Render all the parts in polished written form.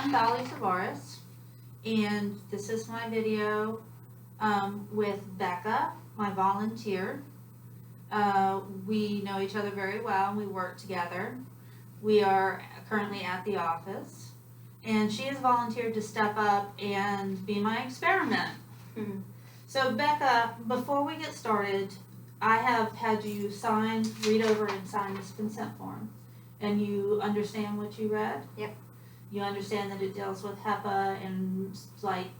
I'm Dolly Tavares, and this is my video with Becca, my volunteer. We know each other very well, and we work together. We are currently at the office, and she has volunteered to step up and be my experiment. Mm-hmm. So Becca, before we get started, I have had you read over and sign this consent form. And you understand what you read? Yep. You understand that it deals with HEPA and like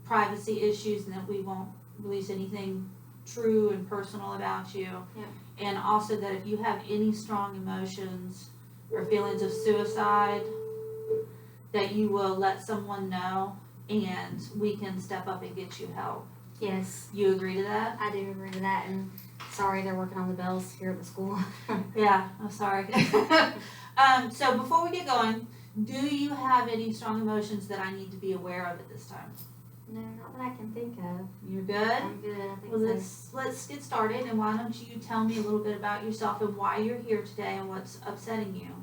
privacy issues, and that we won't release anything true and personal about you. Yep. And also that if you have any strong emotions or feelings of suicide, that you will let someone know and we can step up and get you help. Yes, You agree to that? I do agree to that, and sorry they're working on the bells here at the school. Yeah, I'm sorry. So before we get going, do you have any strong emotions that I need to be aware of at this time? No, not that I can think of. You're good? I'm good, I think Well, so. let's get started, and why don't you tell me a little bit about yourself and why you're here today and what's upsetting you?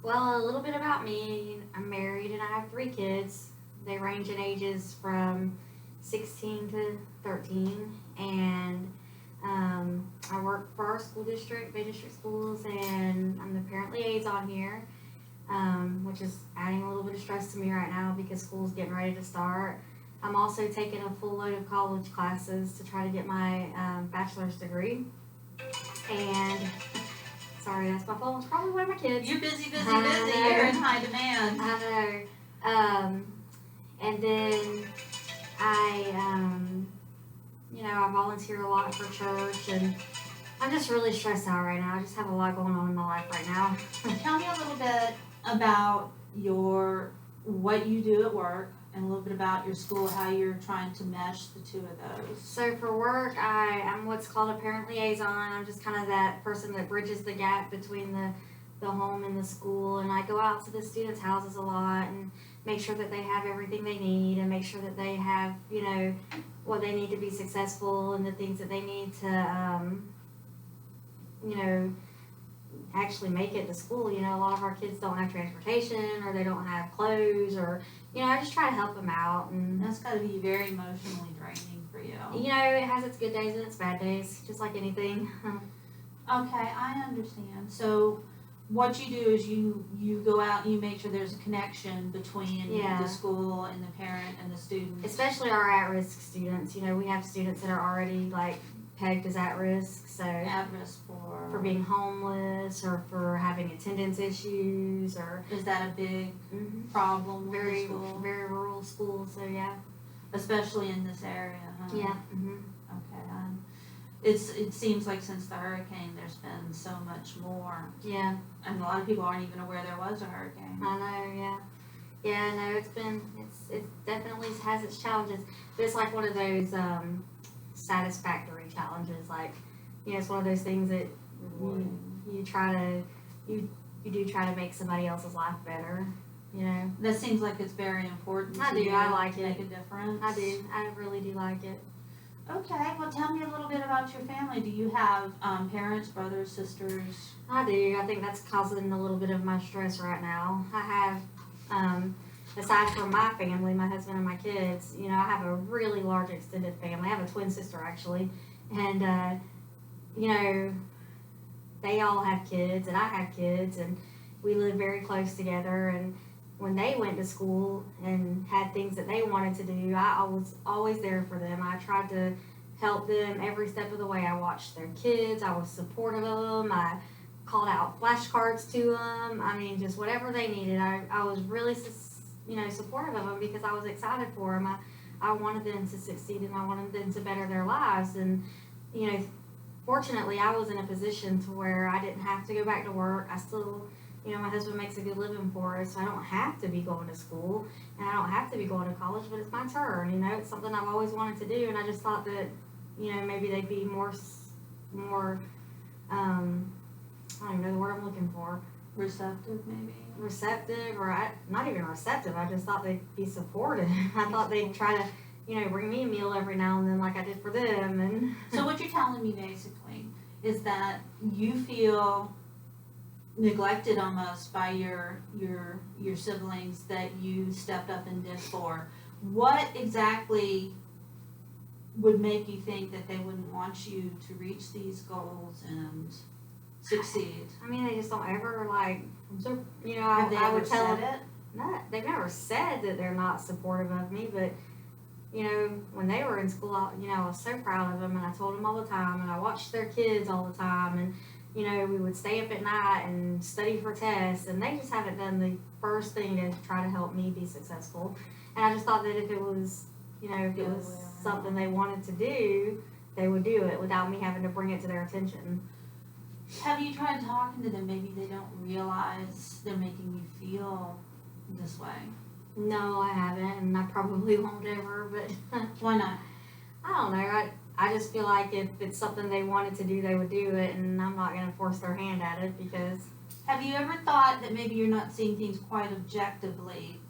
Well, a little bit about me. I'm married and I have 3 kids. They range in ages from 16 to 13, and I work for our school district, Bay District Schools, and I'm the parent liaison here, which is adding a little bit of stress to me right now because school's getting ready to start. I'm also taking a full load of college classes to try to get my bachelor's degree, and sorry, that's my phone. It's probably one of my kids. You're busy. You're in high demand. I know. And then I volunteer a lot for church, and I'm just really stressed out right now. I just have a lot going on in my life right now. Tell me a little bit about what you do at work, and a little bit about your school, how you're trying to mesh the two of those. So for work, I'm what's called a parent liaison. I'm just kind of that person that bridges the gap between the home and the school, and I go out to the students' houses a lot and make sure that they have everything they need, and make sure that they have, what they need to be successful, and the things that they need to, actually make it to school. A lot of our kids don't have transportation, or they don't have clothes, or, I just try to help them out. And That's got to be very emotionally draining for you. it has its good days and its bad days, just like anything. Okay, I understand. So what you do is you go out and you make sure there's a connection between the school and the parent and the student. Especially our at-risk students. We have students that are already pegged as at risk, so At risk for being homeless or for having attendance issues, or is that a big problem with the very school? very rural schools. So yeah, Especially in this area, huh? yeah. Okay. It seems like since the hurricane, there's been so much more, Yeah, and a lot of people aren't even aware there was a hurricane. I know. Yeah. No, it definitely has its challenges, but it's like one of those satisfactory challenges. It's one of those things that you do try to make somebody else's life better. That seems like it's very important. I to do. you I like to it. make a difference. I do. I really do like it. Okay, well, tell me a little bit about your family. Do you have parents, brothers, sisters? I do. I think that's causing a little bit of my stress right now. I have, aside from my family, my husband and my kids, I have a really large extended family. I have a twin sister, actually. And, they all have kids, and I have kids, and we live very close together. And when they went to school and had things that they wanted to do, I was always there for them. I tried to help them every step of the way. I watched their kids. I was supportive of them. I called out flashcards to them. I mean, just whatever they needed. I was really, supportive of them because I was excited for them. I wanted them to succeed, and I wanted them to better their lives. And, fortunately, I was in a position to where I didn't have to go back to work. I still... my husband makes a good living for us, so I don't have to be going to school, and I don't have to be going to college, but it's my turn, it's something I've always wanted to do, and I just thought that, maybe they'd be more, I don't even know the word I'm looking for. Receptive, maybe? Receptive, or not even receptive, I just thought they'd be supportive. I thought they'd try to, bring me a meal every now and then like I did for them. And So what you're telling me basically is that you feel neglected almost by your siblings that you stepped up and did for. What exactly would make you think that they wouldn't want you to reach these goals and succeed? I mean, they just don't ever like. You know, Have they I ever would tell said them. it? Not, they've never said that they're not supportive of me, but you know, when they were in school, I was so proud of them, and I told them all the time, and I watched their kids all the time, and you know, we would stay up at night and study for tests, and they just haven't done the first thing to try to help me be successful. And I just thought that if it was, if it was something they wanted to do, they would do it without me having to bring it to their attention. Have you tried talking to them? Maybe they don't realize they're making you feel this way. No, I haven't, and I probably won't ever, but Why not? I don't know. I just feel like if it's something they wanted to do, they would do it, and I'm not going to force their hand at it because... Have you ever thought that maybe you're not seeing things quite objectively?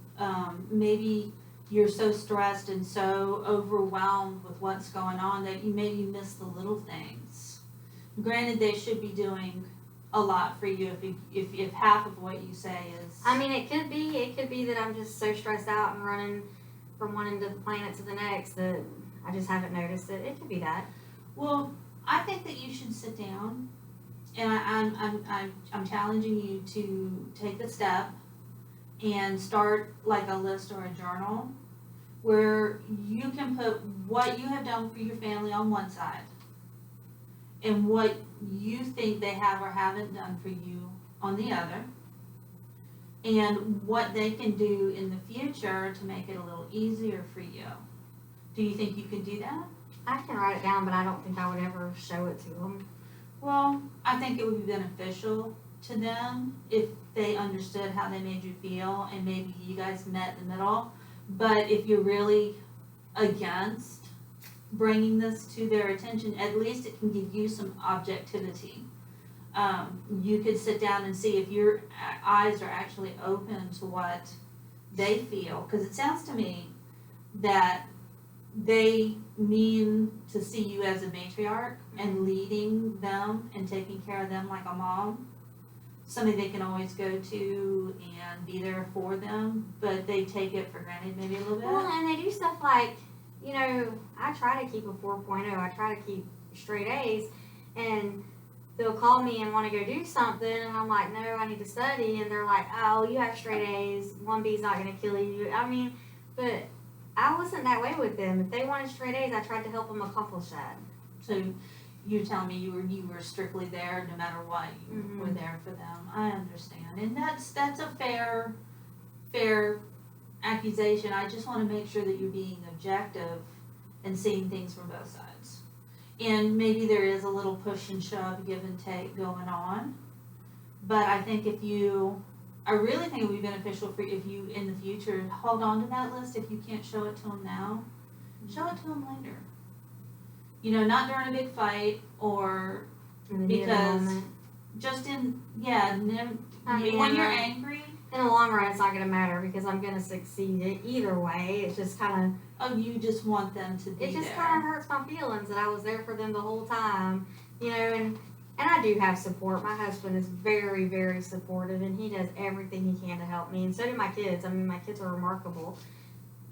Maybe you're so stressed and so overwhelmed with what's going on that you maybe miss the little things. Granted, they should be doing a lot for you if half of what you say is... I mean, it could be that I'm just so stressed out and running from one end of the planet to the next that I just haven't noticed it. It could be that. Well, I think that you should sit down, and I'm challenging you to take the step and start like a list or a journal where you can put what you have done for your family on one side and what you think they have or haven't done for you on the other, and what they can do in the future to make it a little easier for you. Do you think you can do that? I can write it down, but I don't think I would ever show it to them. Well, I think it would be beneficial to them if they understood how they made you feel and maybe you guys met in the middle. But if you're really against bringing this to their attention, at least it can give you some objectivity. You could sit down and see if your eyes are actually open to what they feel, because it sounds to me that they mean to see you as a matriarch and leading them and taking care of them like a mom, somebody they can always go to and be there for them, but they take it for granted maybe a little bit. Well, and they do stuff like, I try to keep a 4.0. I try to keep straight A's, and they'll call me and want to go do something, and I'm like, no, I need to study, and they're like, oh, you have straight A's, 1B's not going to kill you. I mean, but I wasn't that way with them. If they wanted straight A's, I tried to help them accomplish that. So you're telling me you were strictly there no matter what, you were there for them. I understand, and that's a fair accusation. I just want to make sure that you're being objective and seeing things from both sides. And maybe there is a little push and shove, give and take going on. But I think I really think it would be beneficial for you if you, in the future, hold on to that list. If you can't show it to them now, show it to them later. Not during a big fight or because just when you're angry. In the long run, it's not going to matter because I'm going to succeed either way. It's just kind of... Oh, you just want them to be there. It just kind of hurts my feelings that I was there for them the whole time, and I do have support. My husband is very, very supportive, and he does everything he can to help me, and so do my kids. I mean, my kids are remarkable.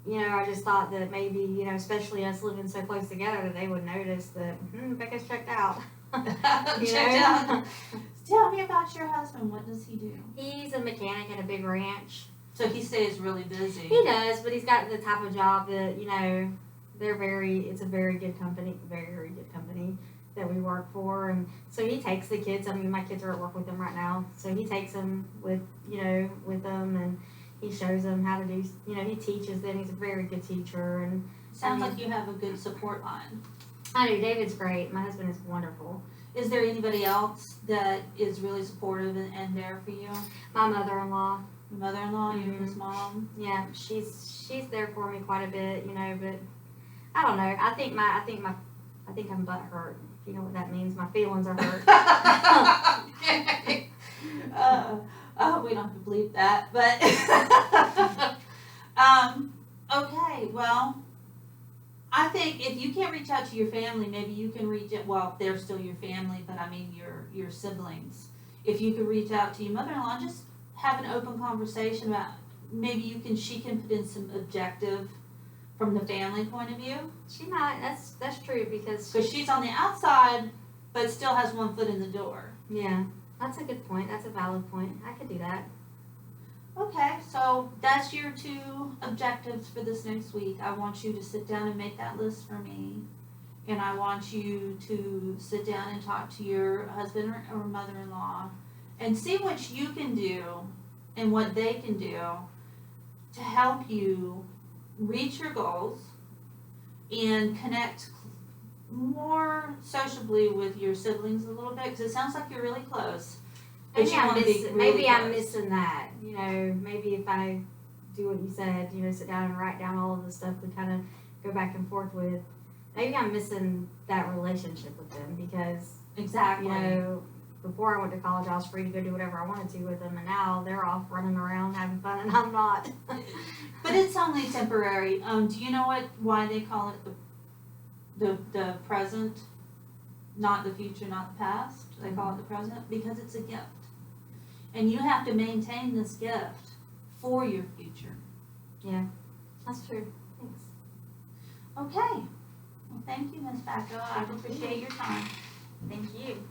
I just thought that maybe, especially us living so close together, that they would notice that, Becca's checked out. Checked out. Tell me about your husband. What does he do? He's a mechanic at a big ranch. So he stays really busy. He does, but he's got the type of job that, it's a very good company that we work for. And so he takes the kids. I mean, my kids are at work with him right now. So he takes them with them, and he shows them how to do, he teaches them. He's a very good teacher. And Sounds like you have a good support line. I do. David's great. My husband is wonderful. Is there anybody else that is really supportive and there for you? My mother-in-law. Your mother-in-law, his mom? Yeah, she's there for me quite a bit, but I don't know. I think I'm butthurt. If you know what that means. My feelings are hurt. Okay. We don't have to bleep that, but okay, well, I think if you can't reach out to your family, maybe you can reach out, well, they're still your family, but I mean your siblings. if you could reach out to your mother-in-law, just have an open conversation about, maybe she can put in some objective from the family point of view. She might. That's true because She's on the outside, but still has one foot in the door. Yeah, that's a good point. That's a valid point. I could do that. Okay, so that's your 2 objectives for this next week. I want you to sit down and make that list for me. And I want you to sit down and talk to your husband or mother-in-law and see what you can do and what they can do to help you reach your goals and connect more sociably with your siblings a little bit, because it sounds like you're really close. But Maybe I'm missing that. You know, maybe if I do what you said, you know, sit down and write down all of the stuff we kind of go back and forth with, maybe I'm missing that relationship with them because, exactly. You know, before I went to college, I was free to go do whatever I wanted to with them, and now they're off running around having fun, and I'm not. But it's only temporary. Do you know why they call it the present, not the future, not the past? They call it the present because it's a gift, and you have to maintain this gift for your future. Yeah, that's true. Thanks. Okay. Well, thank you, Ms. Backo. I appreciate your time. Thank you.